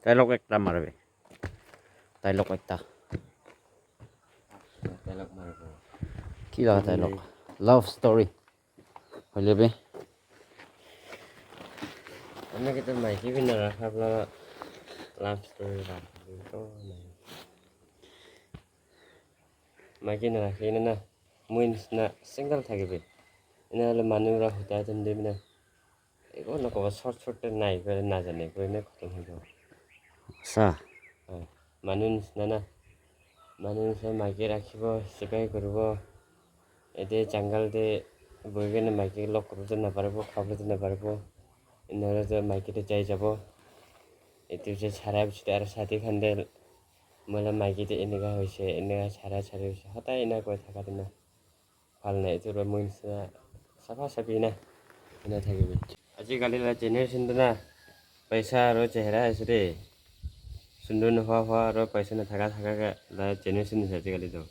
dialog একটা মাৰবে dialog একটা dialog মাৰিব কি লাগা ডাইলগ লাভ ষ্টৰি হইলে বে আমি kita মাইকি भी নাৰাখাবলা লাভ ষ্টৰি ৰাখিব নাই মাইকি নাৰাখি না মই নিচিনা চিংগল থাকিবি এনেহ'লে মানুহবিলাক সদায় যেন দিবি না একো নক'ব চৰ্ট নাই কৰি নাজানে কৰিনে খতম হৈ যাব সঁচা মানুহ নিচিনা না মানুহ নিচিনা মাইকী ৰাখিব চিকাই কৰিব এতিয়া জংঘলতে বহি কিনে মাইকী লগ কৰিবতো নাপাৰিব খাবলৈতো নাপাৰিব এনেহ'লে যে মাইকীটো যাই যাব এইটো যে চাৰা পিছতে আৰু ছাতি খান্দে মোলে মাইকীটো এনেকুৱা হৈছে এনেকুৱা চাৰা হৈছে সদায় এনেকুৱা কৈ থকাটো না ভাল নাই এইটো মোৰ নিচিনা চাফা চাফি না এনে থাকিবি আজিকালি জেনেৰেশ্যনটো না পইচা আৰু চেহেৰা হৈছে দেই সুন্দৰ নোহোৱা আৰু পইচা নাথাকা জেনেৰেশ্যন হৈছে আজিকালিতো